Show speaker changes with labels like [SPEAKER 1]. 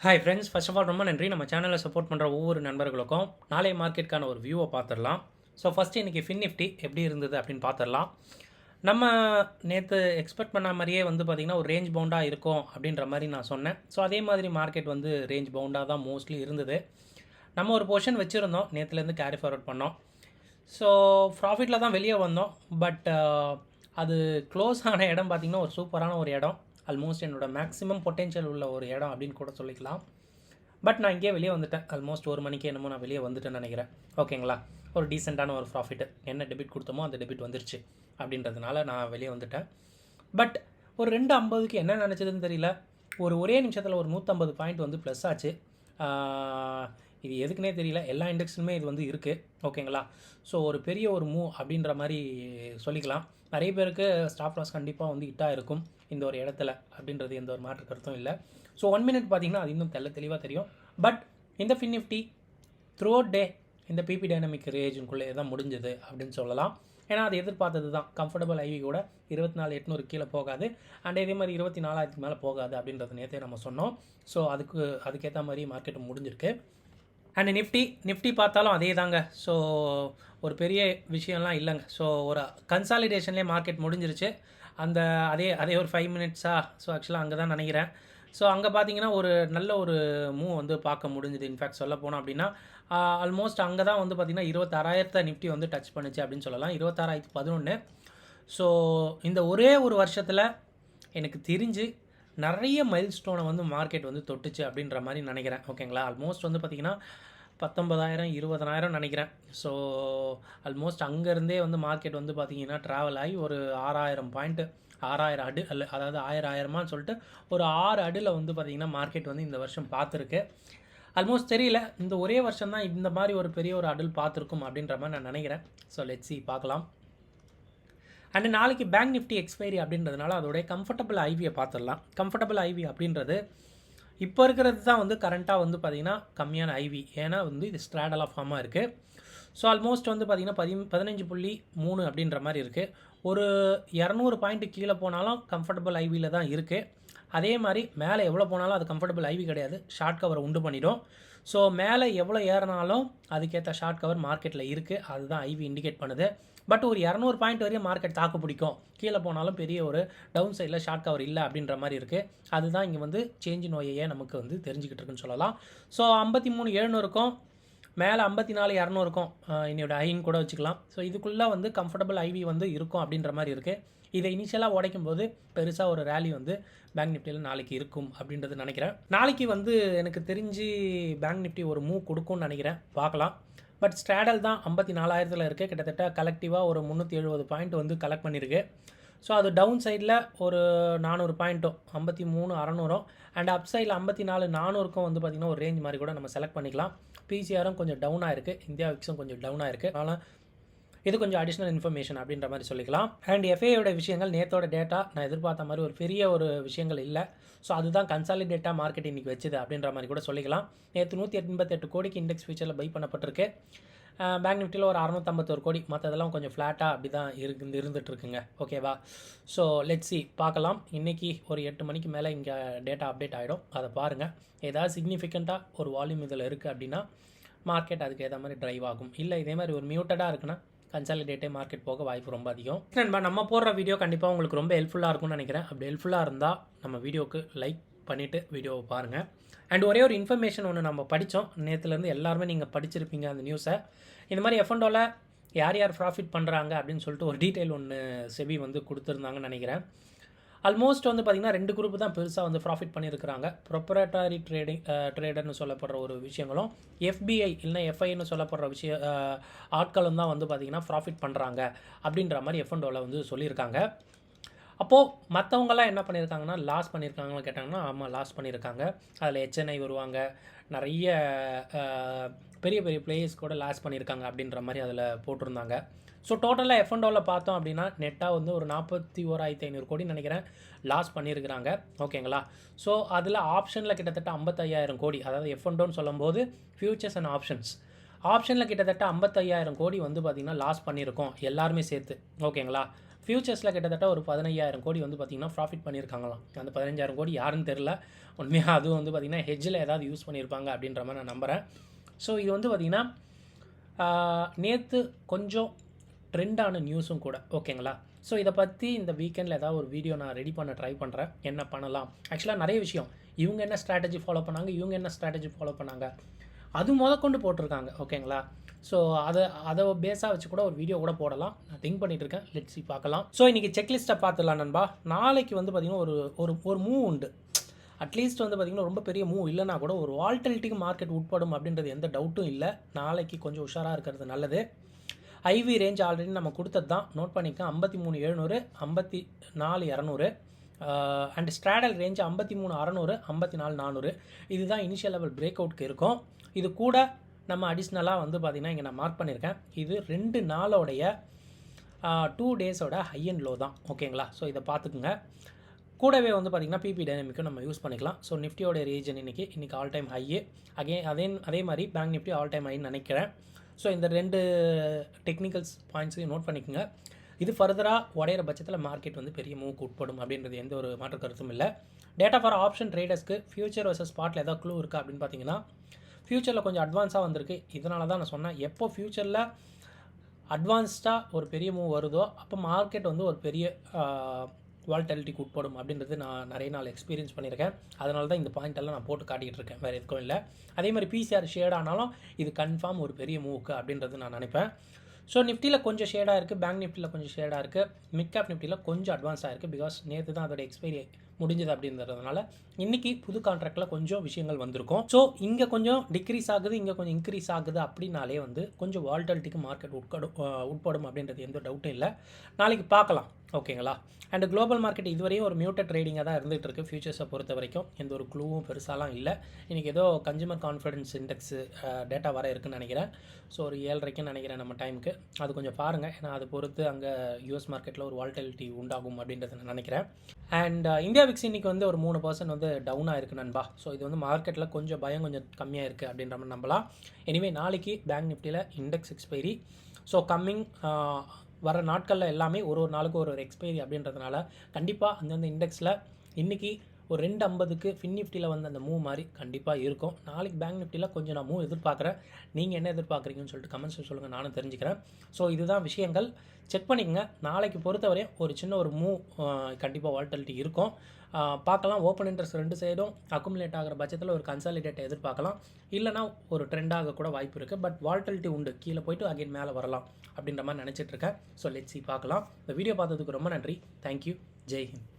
[SPEAKER 1] Hi friends, first of all ரொம்ப நன்றி. நம்ம சேனலை சப்போர்ட் பண்ணுற ஒவ்வொரு நண்பர்களுக்கும் நாளைய மார்க்கெட்டுக்கான ஒரு வியூவை பார்த்துடலாம். ஸோ ஃபஸ்ட்டு இன்றைக்கி நிஃப்டி எப்படி இருந்தது அப்படின்னு பார்த்துடலாம். நம்ம நேற்று எக்ஸ்பெக்ட் பண்ண மாதிரியே வந்து பார்த்திங்கன்னா ஒரு ரேஞ்ச் பவுண்டாக இருக்கும் அப்படின்ற மாதிரி நான் சொன்னேன். ஸோ அதே மாதிரி மார்க்கெட் வந்து ரேஞ்ச் பவுண்டாக தான் மோஸ்ட்லி இருந்தது. நம்ம ஒரு பொசிஷன் வச்சுருந்தோம், நேற்றுலேருந்து கேரி ஃபார்வர்ட் பண்ணோம். ஸோ ப்ராஃபிட்டில் தான் வெளியே வந்தோம். பட் அது க்ளோஸ் ஆன இடம் பார்த்திங்கன்னா ஒரு சூப்பரான ஒரு இடம். ஆல்மோஸ்ட் என்னோட மேக்ஸிமம் பொட்டென்ஷியல் உள்ள ஒரு இடம் அப்படின்னு கூட சொல்லிக்கலாம். பட் நான் இங்கே வெளியே வந்துட்டேன். ஆல்மோஸ்ட் ஒரு மணிக்கு என்னமோ நான் வெளியே வந்துட்டேன்னு நினைக்கிறேன். ஓகேங்களா, ஒரு டீசெண்டான ஒரு ப்ராஃபிட், என்ன டெபிட் கொடுத்தோமோ அந்த டெபிட் வந்துருச்சு அப்படின்றதுனால நான் வெளியே வந்துட்டேன். பட் ஒரு 250க்கு என்ன நினச்சதுன்னு தெரியல, ஒரே நிமிஷத்தில் ஒரு 150 பாயிண்ட் வந்து ப்ளஸ் ஆச்சு. இது எதுக்குன்னே தெரியல. எல்லா இண்டெக்ஸுமே இது வந்து இருக்குது. ஓகேங்களா, ஸோ ஒரு பெரிய ஒரு மூவ் அப்படின்ற மாதிரி சொல்லிக்கலாம். நிறைய பேருக்கு ஸ்டாப் லாஸ் கண்டிப்பாக வந்து ஹிட்டாக இருக்கும் இந்த ஒரு இடத்துல அப்படின்றது எந்த ஒரு மாற்று கருத்தும் இல்லை. ஸோ 1 மினிட் பார்த்திங்கன்னா அது இன்னும் தெளிவாக தெரியும். பட் இந்த நிஃப்டி த்ரூ அவுட் டே இந்த பிபி டைனமிக் ரேஞ்சுக்குள்ளே தான் முடிஞ்சது அப்படின்னு சொல்லலாம். ஏன்னா அது எதிர்பார்த்தது தான். கம்ஃபர்டபுள் ஐவி கூட 24,800 கீழே போகாது, அண்ட் இதே மாதிரி 24,000 மேலே போகாது அப்படின்றது நேற்றே நம்ம சொன்னோம். ஸோ அதுக்கேற்ற மாதிரி மார்க்கெட் முடிஞ்சிருக்கு. அண்ட் நிஃப்டி பார்த்தாலும் அதே தாங்க. ஸோ ஒரு பெரிய விஷயம்லாம் இல்லைங்க. ஸோ ஒரு கன்சாலிடேஷன்லேயே மார்க்கெட் முடிஞ்சிருச்சு. அதே ஒரு 5 மினிட்ஸா. ஸோ ஆக்சுவலாக அங்கே தான் நினைக்கிறேன். ஸோ அங்கே பார்த்தீங்கன்னா ஒரு நல்ல ஒரு மூவ் வந்து பார்க்க முடிஞ்சுது. இன்ஃபேக்ட் சொல்ல போனோம் அப்படின்னா ஆல்மோஸ்ட் அங்கே தான் வந்து பார்த்திங்கன்னா 26,000 நிஃப்டி வந்து டச் பண்ணுச்சு அப்படின்னு சொல்லலாம். 26,011. ஸோ இந்த ஒரே ஒரு வருஷத்தில் எனக்கு தெரிஞ்சு நிறைய மைல் ஸ்டோனை வந்து மார்க்கெட் வந்து தொட்டுச்சு அப்படின்ற மாதிரி நினைக்கிறேன். ஓகேங்களா, ஆல்மோஸ்ட் வந்து பார்த்திங்கன்னா 19,000 20,000 நினைக்கிறேன். ஸோ ஆல்மோஸ்ட் அங்கேருந்தே வந்து மார்க்கெட் வந்து பார்த்திங்கன்னா ட்ராவல் ஆகி ஒரு 6,000 பாயிண்ட்டு, 6,000 அடி அல்ல, அதாவது 1000 சொல்லிட்டு ஒரு 6 அடியில் வந்து பார்த்திங்கன்னா மார்க்கெட் வந்து இந்த வருஷம் பார்த்துருக்கு. ஆல்மோஸ்ட் தெரியல, இந்த ஒரே வருஷம் தான் இந்த மாதிரி ஒரு பெரிய ஒரு அடில் பார்த்துருக்கும் அப்படின்ற மாதிரி நான் நினைக்கிறேன். ஸோ லெட்ஸ் சி, பார்க்கலாம். அண்ட் நாளைக்கு பேங்க் நிஃப்டி எக்ஸ்பைரி அப்படின்றதுனால அதோடைய கம்ஃபர்டபுள் ஐவியை பார்த்துடலாம். கம்ஃபர்டபுள் ஐவி அப்படின்றது இப்போ இருக்கிறது தான் வந்து கரண்ட்டாக வந்து பார்த்திங்கன்னா கம்மியான ஐவி. ஏன்னா வந்து இது ஸ்ட்ராடலாக ஃபார்மாக இருக்குது. ஸோ ஆல்மோஸ்ட் வந்து பார்த்திங்கன்னா 15.3 அப்படின்ற மாதிரி இருக்குது. ஒரு 200 பாயிண்ட்டு கீழே போனாலும் கம்ஃபர்டபுள் ஐவியில் தான் இருக்குது. அதே மாதிரி மேலே எவ்வளோ போனாலும் அது கம்ஃபர்டபுள் ஐவி கிடையாது, ஷார்ட் கவரை உண்டு பண்ணிடும். ஸோ மேலே எவ்வளோ ஏறினாலும் அதுக்கேற்ற ஷார்ட் கவர் மார்க்கெட்டில் இருக்குது, அதுதான் ஐவி இண்டிகேட் பண்ணுது. பட் ஒரு 200 பாயிண்ட் வரையும் மார்க்கெட் தாக்கு பிடிக்கும், கீழே போனாலும் பெரிய ஒரு டவுன் சைடில் ஷார்ட் கவர் இல்லை அப்படின்ற மாதிரி இருக்குது. அதுதான் இங்கே வந்து சேஞ்ச் நோயையே நமக்கு வந்து தெரிஞ்சுக்கிட்டு இருக்குன்னு சொல்லலாம். ஸோ 53,700க்கும் மேலே 54,200க்கும் என்னோட ஐன்னு கூட வச்சுக்கலாம். ஸோ இதுக்குள்ளே வந்து கம்ஃபர்டபுள் ஐவி வந்து இருக்கும் அப்படின்ற மாதிரி இருக்குது. இதை இனிஷியலாக உடைக்கும் போது பெருசாக ஒரு ரேலி வந்து பேங்க் நிஃப்டியில் நாளைக்கு இருக்கும் அப்படின்றது நினைக்கிறேன். நாளைக்கு வந்து எனக்கு தெரிஞ்சு பேங்க் நிஃப்டி ஒரு மூவ் கொடுக்கும்னு நினைக்கிறேன், பார்க்கலாம். பட் ஸ்ட்ராடல் தான் 54,000 இருக்குது. கிட்டத்தட்ட கலெக்டிவாக ஒரு 370 பாயிண்ட் வந்து கலெக்ட் பண்ணியிருக்கு. ஸோ அது டவுன் சைடில் ஒரு 400 பாயிண்ட்டும் 53,600 அண்ட் அப் சைடில் 54,400க்கும் வந்து பார்த்திங்கன்னா ஒரு ரேஞ்ச் மாதிரி கூட நம்ம செலக்ட் பண்ணிக்கலாம். பிசிஆரும் கொஞ்சம் டவுனாக இருக்குது, இந்தியா விக்ஸும் கொஞ்சம் டவுனாக இருக்குது. அதனால் இது கொஞ்சம் அடிஷ்னல் இன்ஃபர்மேஷன் அப்படின்ற மாதிரி சொல்லிக்கலாம். அண்ட் எஃப்ஏயோட விஷயங்கள், நேற்றோட டேட்டா நான் எதிர்பார்த்த மாதிரி ஒரு பெரிய ஒரு விஷயங்கள் இல்லை. ஸோ அதுதான் கன்சாலிடேட்டாக மார்க்கெட் இன்றைக்கி வச்சுது அப்படின்ற மாதிரி கூட சொல்லிக்கலாம். நேற்று 188 கோடிக்கு இண்டெக்ஸ் ஃபியூச்சரில் பை பண்ணப்பட்டிருக்கு. பேங்க் நிஃப்டியில் ஒரு 651 கோடி, மற்றதெல்லாம் கொஞ்சம் ஃப்ளாட்டாக அப்படி தான் இருந்துகிட்ருக்குங்க. ஓகேவா, ஸோ லெட்ஸ் சி, பார்க்கலாம். இன்றைக்கி ஒரு 8 மணிக்கு மேலே இங்கே டேட்டா அப்டேட் ஆகிடும், அதை பாருங்கள். ஏதாவது சிக்னிஃபிகண்ட்டாக ஒரு வால்யூம் இதில் இருக்குது அப்படின்னா மார்க்கெட் அதுக்கு ஏற்ற மாதிரி ட்ரைவ் ஆகும். இல்லை இதே மாதிரி ஒரு மியூட்டடாக இருக்குன்னா கன்சாலிடேட்டே மார்க்கெட் போக வாய்ப்பு ரொம்ப அதிகம். நண்பா, நம்ம போடுற வீடியோ கண்டிப்பாக உங்களுக்கு ரொம்ப ஹெல்ப்ஃபுல்லாக இருக்கும்னு நினைக்கிறேன். அப்படி ஹெல்ப்ஃபுல்லாக இருந்தால் நம்ம வீடியோவுக்கு லைக் பண்ணிவிட்டு வீடியோவை பாருங்கள். அண்ட் ஒரே ஒரு இன்ஃபர்மேஷன் ஒன்று நம்ம படித்தோம் நேற்றுலேருந்து, எல்லாருமே நீங்கள் படிச்சிருப்பீங்க அந்த நியூஸை. இந்த மாதிரி எஃப்என்டோவில் யார் ப்ராஃபிட் பண்ணுறாங்க அப்படின்னு சொல்லிட்டு ஒரு டீட்டெயில் ஒன்று செபி வந்து கொடுத்துருந்தாங்கன்னு நினைக்கிறேன். ஆல்மோஸ்ட் வந்து பார்த்திங்கன்னா 2 குரூப் தான் பெருசாக வந்து ப்ராஃபிட் பண்ணியிருக்கிறாங்க. ப்ரொப்ரேட்டரி ட்ரேடர்னு சொல்லப்படுற ஒரு விஷயங்களும், எஃபிஐ இல்லைனா எஃப்ஐன்னு சொல்லப்படுற ஆட்களும் தான் வந்து பார்த்திங்கன்னா ப்ராஃபிட் பண்ணுறாங்க அப்படின்ற மாதிரி எஃப்என்டோவில் வந்து சொல்லியிருக்காங்க. அப்போது மற்றவங்களாம் என்ன பண்ணியிருக்காங்கன்னா லாஸ் பண்ணியிருக்காங்கன்னு கேட்டாங்கன்னா ஆமாம், லாஸ் பண்ணியிருக்காங்க. அதில் HNI வருவாங்க, நிறைய பெரிய பெரிய பிளேயர்ஸ் கூட லாஸ் பண்ணியிருக்காங்க அப்படின்ற மாதிரி அதில் போட்டிருந்தாங்க. ஸோ டோட்டலாக எஃப்என்டோவில் பார்த்தோம் அப்படின்னா நெட்டாக வந்து ஒரு 41,500 கோடி நினைக்கிறேன் லாஸ் பண்ணியிருக்கிறாங்க. ஓகேங்களா, ஸோ அதில் ஆப்ஷனில் கிட்டத்தட்ட 55,000 கோடி, அதாவது எஃப்என்டோன்னு சொல்லும்போது ஃபியூச்சர்ஸ் அண்ட் ஆப்ஷனில் கிட்டத்தட்ட 55,000 கோடி வந்து பார்த்திங்கன்னா லாஸ் பண்ணியிருக்கோம் எல்லாருமே சேர்த்து. ஓகேங்களா, ஃபியூச்சர்ஸில் கிட்டத்தட்ட ஒரு 15,000 கோடி வந்து பார்த்திங்கன்னா ப்ராஃபிட் பண்ணியிருக்காங்களாம். அந்த 15,000 கோடி யாருன்னு தெரில. உண்மையாக அதுவும் வந்து பார்த்திங்கன்னா ஹெட்ஜில் ஏதாவது யூஸ் பண்ணியிருப்பாங்க அப்படின்ற மாதிரி நான் நம்புகிறேன். ஸோ இது வந்து பார்த்திங்கன்னா நேற்று கொஞ்சம் ட்ரெண்டான நியூஸும் கூட, ஓகேங்களா. ஸோ இதை பற்றி இந்த வீக்கெண்டில் ஏதாவது ஒரு வீடியோ நான் ரெடி பண்ண ட்ரை பண்ணுறேன். என்ன பண்ணலாம், ஆக்சுவலாக நிறைய விஷயம், இவங்க என்ன ஸ்ட்ராட்டஜி ஃபாலோ பண்ணாங்க, இவங்க என்ன ஸ்ட்ராட்டஜி ஃபாலோ பண்ணாங்க, அது கொண்டு போட்டிருக்காங்க, ஓகேங்களா. ஸோ அதை பேஸாக வச்சு கூட ஒரு வீடியோ கூட போடலாம், நான் திங்க் பண்ணிட்டு இருக்கேன். லெட்ஸ் பார்க்கலாம். ஸோ இன்றைக்கி செக்லிஸ்ட்டை பார்த்துடலாம் நண்பா. நாளைக்கு வந்து பார்த்திங்கன்னா ஒரு மூவ் உண்டு. அட்லீஸ்ட் வந்து பார்த்திங்கன்னா ரொம்ப பெரிய மூவ் இல்லைனா கூட ஒரு வால்டிலிட்டிக்கு மார்க்கெட் உட்படும் அப்படின்றது எந்த டவுட்டும் இல்லை. நாளைக்கு கொஞ்சம் உஷாராக இருக்கிறது நல்லது. ஐவி ரேஞ்ச் ஆல்ரெடி நம்ம கொடுத்தது தான், நோட் பண்ணிக்க. 53,700, 54,200 அண்ட் ஸ்ட்ராடல் ரேஞ்ச் 53,600, 54,400. இதுதான் இனிஷியல் லெவல் பிரேக் அவுட்க்கு இருக்கும். இது கூட நம்ம அடிஷ்னலாக வந்து பார்த்திங்கன்னா இங்கே நான் மார்க் பண்ணியிருக்கேன். இது 2 நாளோடைய 2 டேஸோட ஹை அண்ட் லோ தான், ஓகேங்களா. ஸோ இதை பார்த்துக்குங்க. கூடவே வந்து பார்த்திங்கன்னா பிபி டைனமிக்கும் நம்ம யூஸ் பண்ணிக்கலாம். ஸோ நிஃப்டியோட ரீஜன் இன்றைக்கி ஆல் டைம் ஹையு. அதே மாதிரி பேங்க் நிஃப்டி ஆல் டைம் ஹைன்னு நினைக்கிறேன். ஸோ இந்த 2 டெக்னிக்கல்ஸ் பாயிண்ட்ஸையும் நோட் பண்ணிக்கோங்க. இது ஃபர்தராக உடையிற பட்சத்தில் மார்க்கெட் வந்து பெரிய மூவுக்கு உட்படும் அப்படின்றது எந்த ஒரு மாற்று கருத்தும் இல்லை. டேட்டா ஃபார் ஆப்ஷன் ட்ரேடர்ஸ்க்கு ஃபியூச்சர் வர்சஸ் ஸ்பாட்டில் ஏதாவது க்ளூ இருக்கா அப்படின்னு பார்த்தீங்கன்னா, ஃபியூச்சரில் கொஞ்சம் அட்வான்ஸாக வந்திருக்கு. இதனால தான் நான் சொன்னேன், எப்போ ஃபியூச்சரில் அட்வான்ஸ்டாக ஒரு பெரிய மூவ் வருதோ அப்போ மார்க்கெட் வந்து ஒரு பெரிய வால்டாலிட்டிக்கு உட்படும் அப்படின்றது நான் நிறைய நாள் எக்ஸ்பீரியன்ஸ் பண்ணியிருக்கேன். அதனால தான் இந்த பாயிண்டெல்லாம் நான் போட்டு காட்டிகிட்டு இருக்கேன், வேறு எதுக்கும் இல்லை. அதே மாதிரி பிசிஆர் ஷேட் ஆனாலும் இது கன்ஃபார்ம் ஒரு பெரிய மூவுக்கு அப்படின்றது நான் நினைப்பேன். ஸோ நிஃப்டியில் கொஞ்சம் ஷேடாக இருக்குது, பேங்க் நிஃப்டியில் கொஞ்சம் ஷேடாக இருக்குது, மிட் கேப் நிஃப்டியில் கொஞ்சம் அட்வான்ஸாக இருக்குது. பிகாஸ் நேற்று தான் அதோட எக்ஸ்பைரி முடிஞ்சது அப்படின்றதுனால இன்றைக்கி புது கான்ட்ராக்டில் கொஞ்சம் விஷயங்கள் வந்திருக்கும். ஸோ இங்கே கொஞ்சம் டிக்ரீஸ் ஆகுது, இங்கே கொஞ்சம் இன்க்ரீஸ் ஆகுது அப்படின்னாலே வந்து கொஞ்சம் வால்டாலிட்டிக்கு மார்க்கெட் உட்படும் அப்படின்றது எந்த டவுட்டும் இல்லை. நாளைக்கு பார்க்கலாம், ஓகேங்களா. அண்ட் குளோபல் மார்க்கெட் இதுவரையும் ஒரு மியூட்டட் ட்ரேடிங்காக தான் இருந்துகிட்டு இருக்குது. ஃபியூச்சர்ஸை பொறுத்த வரைக்கும் எந்த ஒரு க்ளூவும் பெருசாலாம் இல்லை. இன்றைக்கி ஏதோ கன்சூமர் கான்ஃபிடன்ஸ் இண்டெக்ஸு டேட்டா வர இருக்குதுன்னு நினைக்கிறேன். ஸோ ஒரு 7:30க்குன்னு நினைக்கிறேன் நம்ம டைமுக்கு. அது கொஞ்சம் பாருங்கள், ஏன்னா அதை பொறுத்து அங்கே யூஎஸ் மார்க்கெட்டில் ஒரு வால்டாலிட்டி உண்டாகும் அப்படின்றத நான் நினைக்கிறேன். அண்ட் இந்தியா விக்ஸ் இன்றைக்கி வந்து ஒரு 3% வந்து டவுனாக இருக்குது நண்பா. ஸோ இது வந்து மார்க்கெட்டில் கொஞ்சம் பயம் கொஞ்சம் கம்மியாக இருக்குது அப்படின்ற மாதிரி நம்பலாம். எனிவே நாளைக்கு பேங்க் நிஃப்டியில் இண்டெக்ஸ் எக்ஸ்பைரி. ஸோ கம்மிங் வர நாட்களில் எல்லாமே ஒரு நாளுக்கு ஒரு எக்ஸ்பைரி அப்படின்றதுனால கண்டிப்பாக அந்தந்த இண்டெக்ஸில் இன்றைக்கி ஒரு 250க்கு ஃபின் நிஃப்டியில் வந்து அந்த மூவ் மாதிரி கண்டிப்பாக இருக்கும். நாளைக்கு பேங்க் நிஃப்டியில் கொஞ்சம் நான் மூவ் எதிர்பார்க்குறேன். நீங்கள் என்ன எதிர்பார்க்குறீங்கன்னு சொல்லிட்டு கமெண்ட்ஸில் சொல்லுங்கள், நானும் தெரிஞ்சுக்கிறேன். ஸோ இதுதான் விஷயங்கள், செக் பண்ணிக்கங்க. நாளைக்கு பொறுத்தவரையும் ஒரு சின்ன ஒரு மூவ் கண்டிப்பாக வால்டாலிட்டி இருக்கும். பார்க்கலாம். ஓப்பன் இன்ட்ரெஸ்ட் 2 சைடும் அக்குமுலேட் ஆகிற பட்சத்தில் ஒரு கன்சாலிடேட்டை எதிர்பார்க்கலாம். இல்லைனா ஒரு ட்ரெண்டாக கூட வாய்ப்பு இருக்குது. பட் வால்டாலிட்டி உண்டு, கீழே போய்ட்டு அகைன் மேலே வரலாம் அப்படின்ற மாதிரி நினச்சிட்ருக்கேன். ஸோ லெட்ஸ் சி, பார்க்கலாம். இந்த வீடியோ பார்த்ததுக்கு ரொம்ப நன்றி. தேங்க்யூ. ஜெய் ஹிந்த்.